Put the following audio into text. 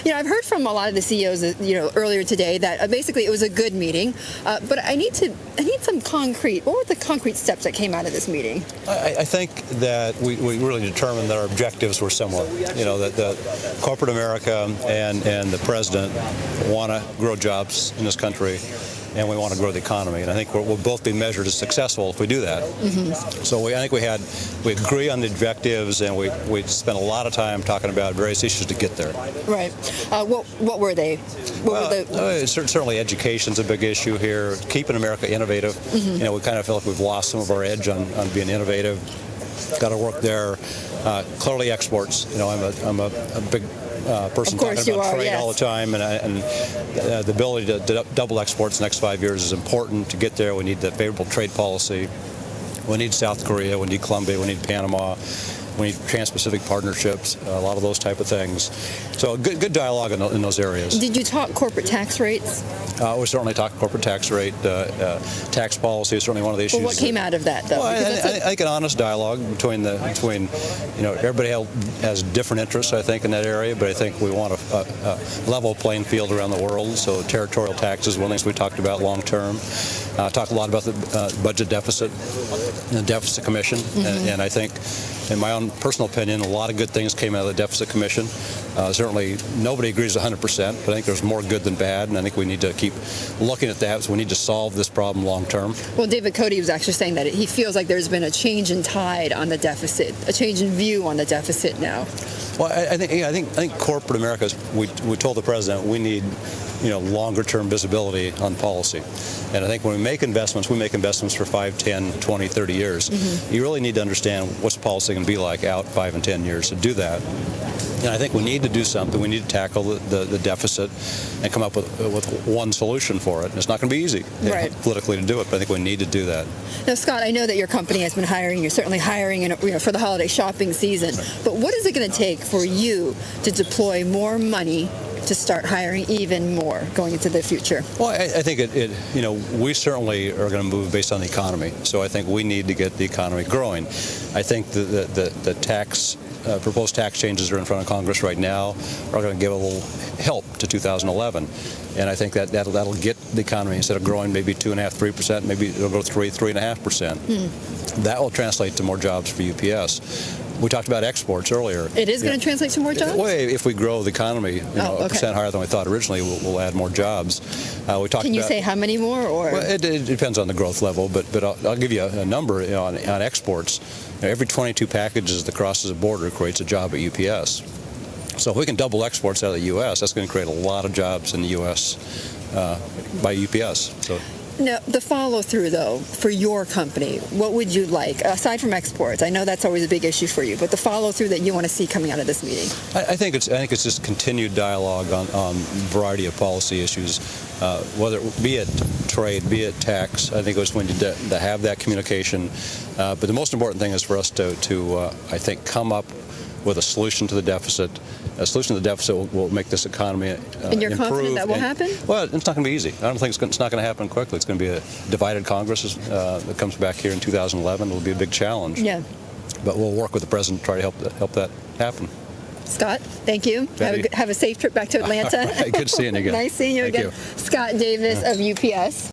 I've heard from a lot of the CEOs, earlier today that basically it was a good meeting, but I need some concrete. What were the concrete steps that came out of this meeting? I think that we really determined that our objectives were similar. That the corporate America and the president want to grow jobs in this country, and we want to grow the economy. And I think we'll both be measured as successful if we do that. Mm-hmm. So I think we agree on the objectives, and we spent a lot of time talking about various issues to get there. Right. What were they? Certainly education's a big issue here. Keeping America innovative. Mm-hmm. We kind of feel like we've lost some of our edge on being innovative. Got to work there. Clearly exports. I'm a big person talking about trade all the time, and the ability to double exports the next 5 years is important. To get there, we need the favorable trade policy. We need South Korea, we need Colombia, we need Panama, we need trans-Pacific partnerships, a lot of those type of things. So good dialogue in those areas. Did you talk corporate tax rates? We certainly talked corporate tax rate. Tax policy is certainly one of the issues. Well, what came out of that, though? Well, I think an honest dialogue between everybody has different interests, I think, in that area, but I think we want a level playing field around the world. So territorial tax is one of the things we talked about long term. Talked a lot about the budget deficit, the deficit commission, and I think, in my own personal opinion, a lot of good things came out of the deficit commission. Certainly, nobody agrees 100%, but I think there's more good than bad, and I think we need to keep looking at that. So we need to solve this problem long term. Well, David Cody was actually saying that he feels like there's been a change in tide on the deficit, a change in view on the deficit now. Well, I think corporate America, we told the president we need longer term visibility on policy. And I think when we make investments for 5, 10, 20, 30 years. Mm-hmm. You really need to understand what's policy going to be like out 5 and 10 years to do that. And I think we need to do something. We need to tackle the deficit and come up with one solution for it. And it's not going to be easy politically to do it, but I think we need to do that. Now, Scott, I know that your company has been hiring. You're certainly hiring for the holiday shopping season. But what is it going to take for you to deploy more money to start hiring even more going into the future? Well, I think we certainly are going to move based on the economy. So I think we need to get the economy growing. I think the proposed tax changes that are in front of Congress right now are going to give a little help to 2011. And I think that'll get the economy, instead of growing maybe 2.5%, 3%, maybe it'll go 3.5%. That will translate to more jobs for UPS. We talked about exports earlier. It is going to translate to more jobs? Well, if we grow the economy a percent higher than we thought originally, we'll add more jobs. Can you say how many more? Or? Well, it depends on the growth level, but I'll give you a number on exports. Every 22 packages that crosses a border creates a job at UPS. So if we can double exports out of the U.S., that's going to create a lot of jobs in the U.S. By UPS. So. Now, the follow-through, though, for your company, what would you like, aside from exports? I know that's always a big issue for you, but the follow-through that you want to see coming out of this meeting? I think it's just continued dialogue on a variety of policy issues, whether be it trade, be it tax. I think it's going to have that communication. But the most important thing is for us to I think, come up with a solution to the deficit. A solution to the deficit will make this economy and you're improve. Confident that will happen? Well, it's not going to be easy. I don't think it's not going to happen quickly. It's going to be a divided Congress that comes back here in 2011. It'll be a big challenge. Yeah. But we'll work with the president to try to help that happen. Scott, thank you. Have a safe trip back to Atlanta. Good seeing you again. Nice seeing you again. You. Scott Davis of UPS.